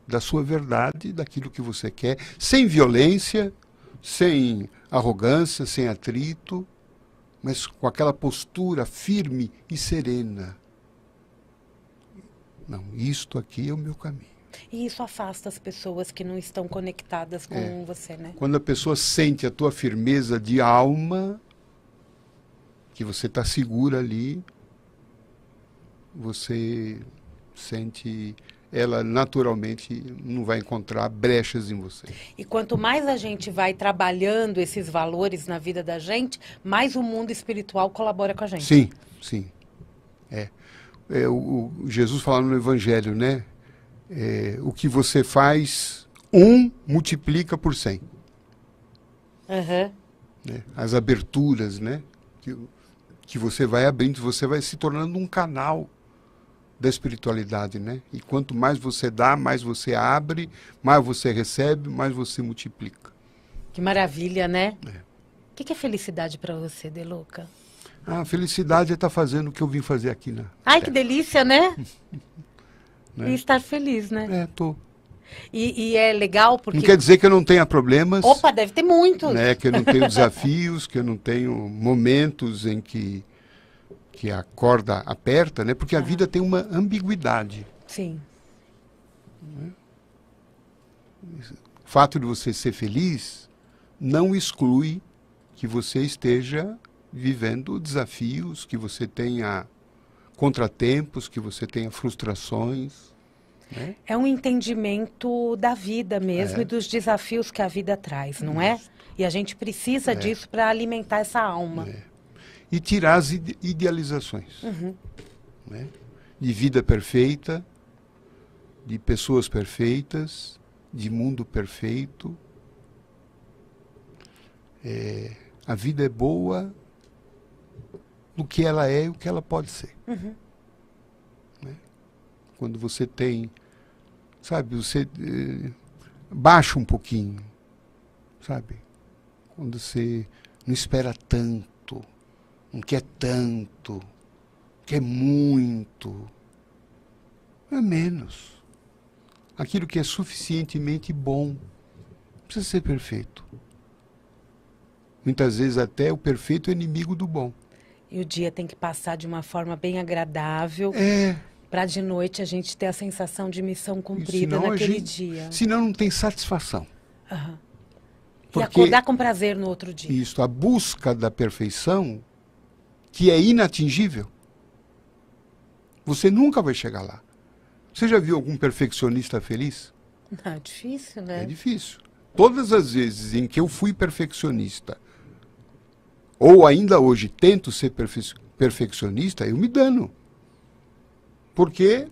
da sua verdade, daquilo que você quer, sem violência, sem arrogância, sem atrito, mas com aquela postura firme e serena. Não, isto aqui é o meu caminho. E isso afasta as pessoas que não estão conectadas com você, né? Quando a pessoa sente a tua firmeza de alma, que você está segura ali, você sente, ela naturalmente não vai encontrar brechas em você. E quanto mais a gente vai trabalhando esses valores na vida da gente, mais o mundo espiritual colabora com a gente. Sim, sim. O Jesus fala no Evangelho, né? O que você faz, multiplica por 100. Uhum. Né? As aberturas, né? Que você vai abrindo, você vai se tornando um canal da espiritualidade, né? E quanto mais você dá, mais você abre, mais você recebe, mais você multiplica. Que maravilha, né? O que é felicidade para você, De Luca? A felicidade é estar fazendo o que eu vim fazer aqui, né? Ai, que delícia, né? Né? E estar feliz, né? Tô. E é legal porque... Não quer dizer que eu não tenha problemas. Opa, deve ter muitos. Né? Que eu não tenho desafios, que eu não tenho momentos em que a corda aperta, né? Porque a vida tem uma ambiguidade. Sim. O fato de você ser feliz não exclui que você esteja vivendo desafios, que você tenha contratempos, que você tenha frustrações. Né? É um entendimento da vida mesmo e dos desafios que a vida traz, não é? E a gente precisa disso para alimentar essa alma. E tirar as idealizações. Né? De vida perfeita, de pessoas perfeitas, de mundo perfeito. A vida é boa no que ela é e o que ela pode ser. Né? Quando você tem, sabe, você baixa um pouquinho, sabe? Quando você não espera tanto, não quer tanto, quer muito, é menos. Aquilo que é suficientemente bom, não precisa ser perfeito. Muitas vezes até o perfeito é inimigo do bom. E o dia tem que passar de uma forma bem agradável, para de noite a gente ter a sensação de missão cumprida naquele dia. Senão não tem satisfação. E acordar com prazer no outro dia. Isso, a busca da perfeição, que é inatingível, você nunca vai chegar lá. Você já viu algum perfeccionista feliz? Não, é difícil, né? É difícil. Todas as vezes em que eu fui perfeccionista, ou ainda hoje tento ser perfeccionista, eu me dano. Porque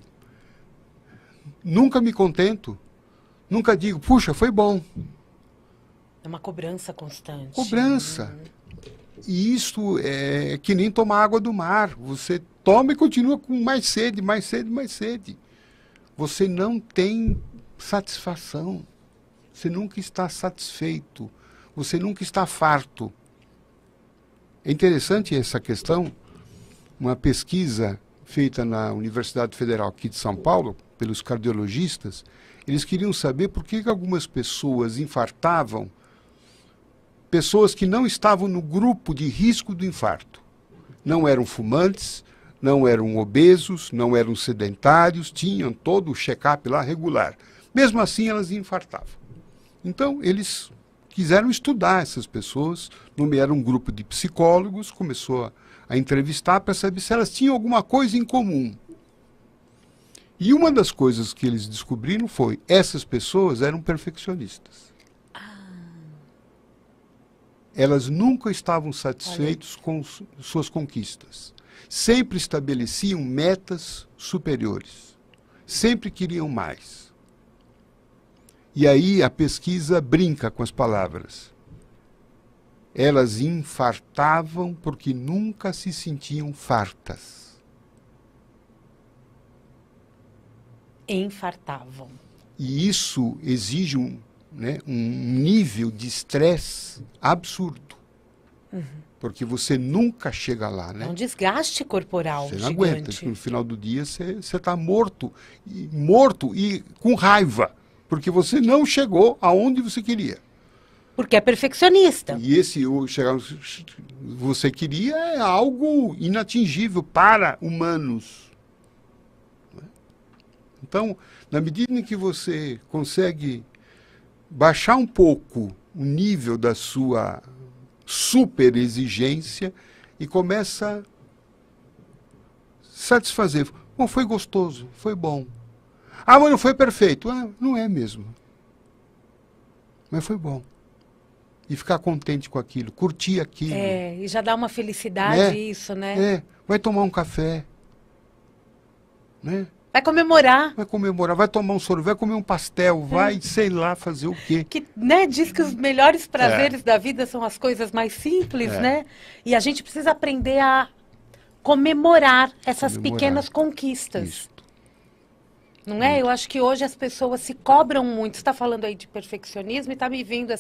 nunca me contento. Nunca digo, puxa, foi bom. É uma cobrança constante. Cobrança. E isso é que nem tomar água do mar. Você toma e continua com mais sede, mais sede, mais sede. Você não tem satisfação. Você nunca está satisfeito. Você nunca está farto. É interessante essa questão. Uma pesquisa feita na Universidade Federal aqui de São Paulo, pelos cardiologistas, eles queriam saber por que algumas pessoas infartavam, pessoas que não estavam no grupo de risco do infarto. Não eram fumantes, não eram obesos, não eram sedentários, tinham todo o check-up lá regular. Mesmo assim, elas infartavam. Então, eles quiseram estudar essas pessoas, nomearam um grupo de psicólogos, começou a entrevistar para saber se elas tinham alguma coisa em comum. E uma das coisas que eles descobriram foi, essas pessoas eram perfeccionistas. Elas nunca estavam satisfeitas com suas conquistas. Sempre estabeleciam metas superiores. Sempre queriam mais. E aí a pesquisa brinca com as palavras. Elas infartavam porque nunca se sentiam fartas. Infartavam. E isso exige um nível de estresse absurdo. Porque você nunca chega lá, né? É um desgaste corporal Você não gigante. aguenta. No final do dia você está morto e com raiva. Porque você não chegou aonde você queria. Porque é perfeccionista. E chegar você queria é algo inatingível para humanos. Então, na medida em que você consegue baixar um pouco o nível da sua super exigência e começa a satisfazer. Bom, foi gostoso, foi bom. Ah, mas não foi perfeito. Ah, não é mesmo. Mas foi bom. E ficar contente com aquilo, curtir aquilo. É, e já dá uma felicidade isso, né? É, vai tomar um café. Né? Vai comemorar. Vai comemorar, vai tomar um sorvete, vai comer um pastel, vai, sei lá, fazer o quê. Que, né, diz que os melhores prazeres da vida são as coisas mais simples, né? E a gente precisa aprender a comemorar essas pequenas conquistas. Isso. Não é? Eu acho que hoje as pessoas se cobram muito. Você está falando aí de perfeccionismo e está me vindo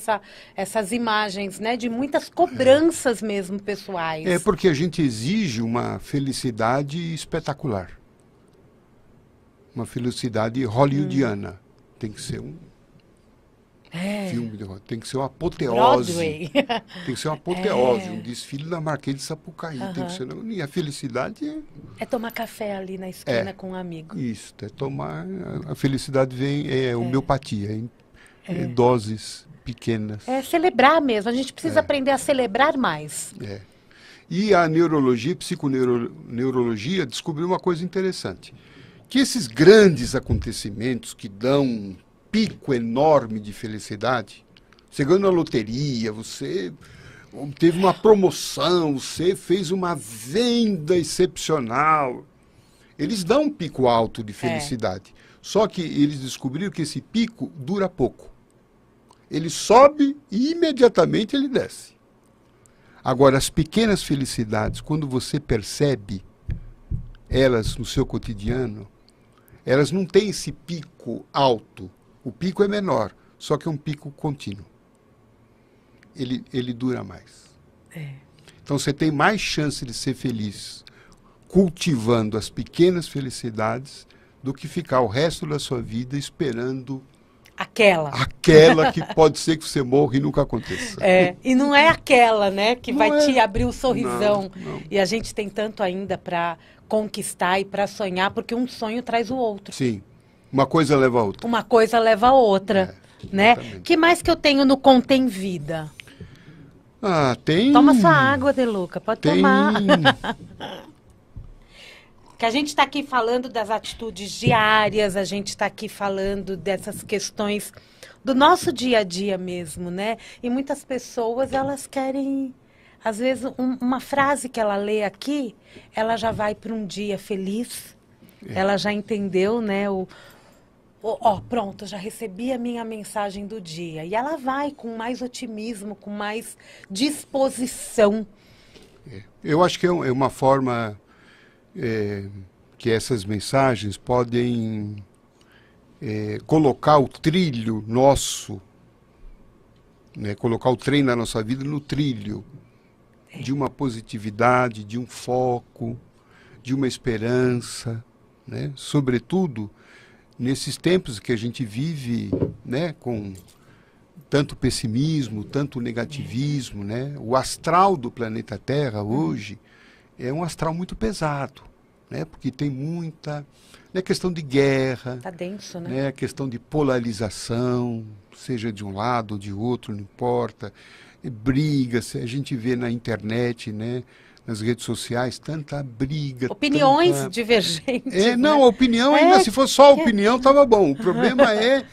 essas imagens, né? De muitas cobranças mesmo pessoais. É porque a gente exige uma felicidade espetacular. Uma felicidade hollywoodiana. Tem que ser um filme, tem que ser uma apoteose. Broadway. Tem que ser uma apoteose, um desfile da Marquês de Sapucaí. Tem que ser, e a felicidade é tomar café ali na esquina com um amigo. Isso, é tomar. A felicidade vem, homeopatia, em doses pequenas. É celebrar mesmo. A gente precisa aprender a celebrar mais. É. E a neurologia, psiconeurologia, descobriu uma coisa interessante. Que esses grandes acontecimentos que dão um pico enorme de felicidade, você ganhou na loteria, você teve uma promoção, você fez uma venda excepcional, eles dão um pico alto de felicidade. Só que eles descobriram que esse pico dura pouco. Ele sobe e imediatamente ele desce. Agora, as pequenas felicidades, quando você percebe elas no seu cotidiano, elas não têm esse pico alto. O pico é menor, só que é um pico contínuo. Ele dura mais. Então você tem mais chance de ser feliz cultivando as pequenas felicidades do que ficar o resto da sua vida esperando aquela que pode ser que você morra e nunca aconteça. E não é aquela, né, que Não vai é. te abrir o sorrisão. Não. E a gente tem tanto ainda para conquistar e para sonhar, porque um sonho traz o outro. Sim. Uma coisa leva a outra. Uma coisa leva a outra, né? Exatamente. Que mais que eu tenho no Contém Vida? Tem... Toma sua água, Deluca, pode Tem... tomar. Que a gente está aqui falando das atitudes diárias, a gente está aqui falando dessas questões do nosso dia a dia mesmo, né? E muitas pessoas, elas querem, às vezes, uma frase que ela lê aqui, ela já vai para um dia feliz, ela já entendeu, né, o Ó, pronto, já recebi a minha mensagem do dia. E ela vai com mais otimismo, com mais disposição. Eu acho que é uma forma que essas mensagens podem colocar o trilho nosso, né, colocar o trem da nossa vida no trilho de uma positividade, de um foco, de uma esperança, né? Sobretudo nesses tempos que a gente vive, né, com tanto pessimismo, tanto negativismo, né? O astral do planeta Terra hoje é um astral muito pesado, né? Porque tem muita, né, questão de guerra, Tá denso, né? questão de polarização, seja de um lado ou de outro, não importa, brigas, a gente vê na internet, né, nas redes sociais, tanta briga. Opiniões divergentes. Não, né? a opinião ainda, se fosse só a opinião, estava bom. O problema é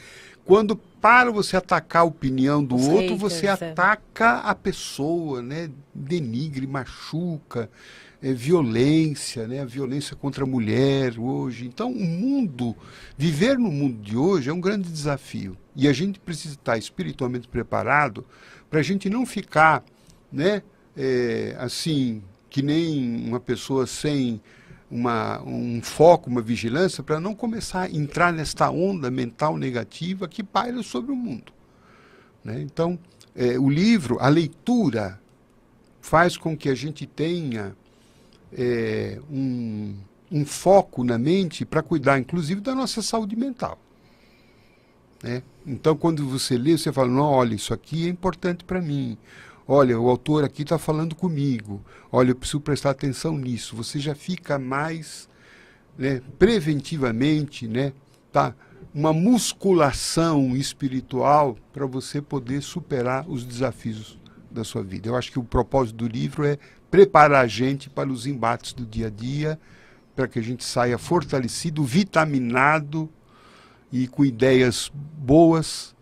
quando, para você atacar a opinião do outro, você ataca a pessoa, né? Denigre, machuca, violência, né? A violência contra a mulher hoje. Então, viver no mundo de hoje é um grande desafio. E a gente precisa estar espiritualmente preparado para a gente não ficar, né? Assim, que nem uma pessoa sem um foco, uma vigilância, para não começar a entrar nesta onda mental negativa que paira sobre o mundo, né? Então, o livro, a leitura, faz com que a gente tenha um foco na mente para cuidar, inclusive, da nossa saúde mental, né? Então, quando você lê, você fala, não, olha, isso aqui é importante para mim. Olha, o autor aqui está falando comigo. Olha, eu preciso prestar atenção nisso. Você já fica mais, né, preventivamente, né, tá? Uma musculação espiritual para você poder superar os desafios da sua vida. Eu acho que o propósito do livro é preparar a gente para os embates do dia a dia, para que a gente saia fortalecido, vitaminado e com ideias boas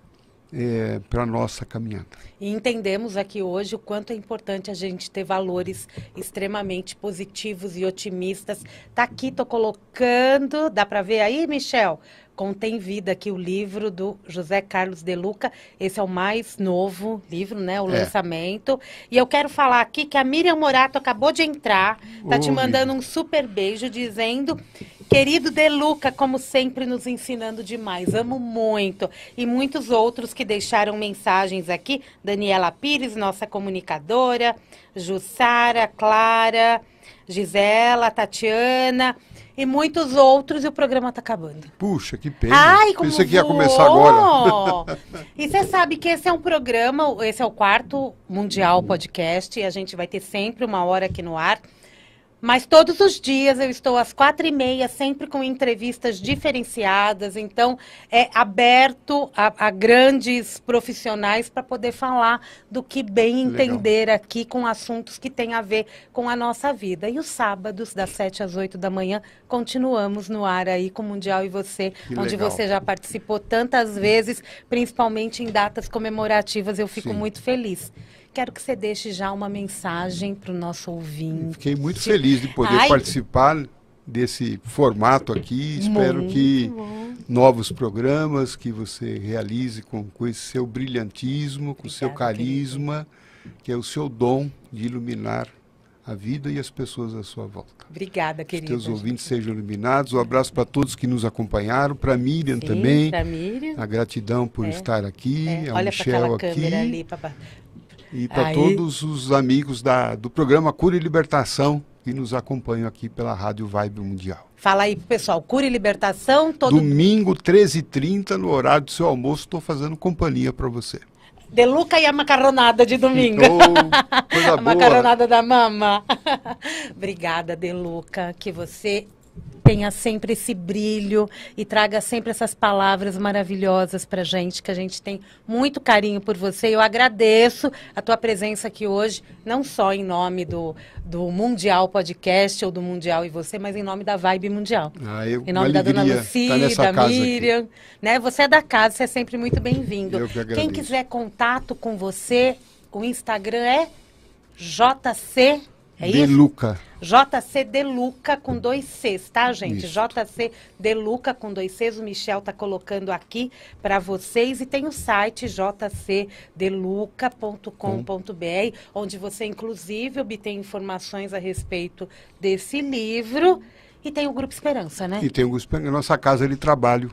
para a nossa caminhada. E entendemos aqui hoje o quanto é importante a gente ter valores extremamente positivos e otimistas. Tá aqui, tô colocando, dá para ver aí, Michel? Contém Vida aqui, o livro do José Carlos De Luca. Esse é o mais novo livro, né? O lançamento. E eu quero falar aqui que a Miriam Morato acabou de entrar, tá te mandando um super beijo, dizendo: querido De Luca, como sempre, nos ensinando demais. Amo muito. E muitos outros que deixaram mensagens aqui. Daniela Pires, nossa comunicadora. Jussara, Clara, Gisela, Tatiana e muitos outros. E o programa está acabando. Puxa, que pena. Ai, como Pensei que ia começar agora. E você sabe que esse é um programa, esse é o 4º Mundial Podcast. E a gente vai ter sempre 1 hora aqui no ar. Mas todos os dias eu estou às 4h30, sempre com entrevistas diferenciadas. Então, é aberto a grandes profissionais para poder falar do que bem entender aqui com assuntos que têm a ver com a nossa vida. E os sábados, das 7 às 8 da manhã, continuamos no ar aí com o Mundial e Você, onde você já participou tantas vezes, principalmente em datas comemorativas. Eu fico muito feliz. Quero que você deixe já uma mensagem para o nosso ouvinte. Fiquei muito feliz de poder participar desse formato aqui. Espero que novos programas que você realize com esse seu brilhantismo, com o seu carisma, que é o seu dom de iluminar a vida e as pessoas à sua volta. Obrigada, querida. Que os ouvintes sejam iluminados. Um abraço para todos que nos acompanharam, para a Miriam também. Para Miriam. A gratidão por estar aqui. Olha para aquela câmera ali, papai. E para todos os amigos do programa Cura e Libertação que nos acompanham aqui pela Rádio Vibe Mundial. Fala aí, pessoal, Cura e Libertação. Domingo, 13h30, no horário do seu almoço, estou fazendo companhia para você. De Luca e a macarronada de domingo. Coisa boa. Macarronada da mama. Obrigada, De Luca, que você tenha sempre esse brilho e traga sempre essas palavras maravilhosas pra gente, que a gente tem muito carinho por você. Eu agradeço a tua presença aqui hoje, não só em nome do Mundial Podcast ou do Mundial e Você, mas em nome da Vibe Mundial. Em nome da Dona Lucy, da Miriam. Né? Você é da casa, você é sempre muito bem-vindo. Quem quiser contato com você, o Instagram é JC... É isso? Deluca. JC Deluca com 2 Cs, tá, gente? Isso. JC Deluca com 2 Cs, o Michel tá colocando aqui para vocês. E tem o site jcdeluca.com.br, onde você, inclusive, obtém informações a respeito desse livro. E tem o Grupo Esperança, né? E tem o Grupo a nossa casa de trabalho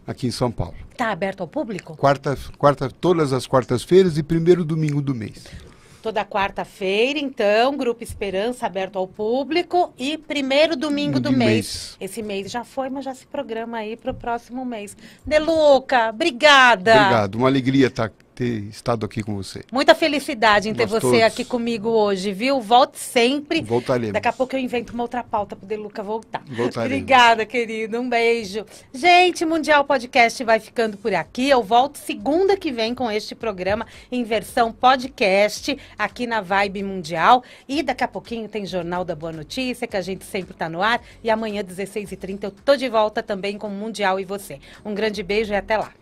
aqui em São Paulo. Tá aberto ao público? Todas as quartas-feiras e primeiro domingo do mês. Toda quarta-feira, então, Grupo Esperança aberto ao público e primeiro domingo do mês. Esse mês já foi, mas já se programa aí para o próximo mês. Deluca, obrigada. Obrigado, uma alegria ter estado aqui com você. Muita felicidade em ter você todos aqui comigo hoje, viu? Volte sempre. Voltaremos. Daqui a pouco eu invento uma outra pauta para o Deluca voltar. Voltaremos. Obrigada, querido. Um beijo. Gente, Mundial Podcast vai ficando por aqui. Eu volto segunda que vem com este programa em versão podcast aqui na Vibe Mundial. E daqui a pouquinho tem Jornal da Boa Notícia, que a gente sempre está no ar. E amanhã, 16h30, eu tô de volta também com o Mundial e você. Um grande beijo e até lá.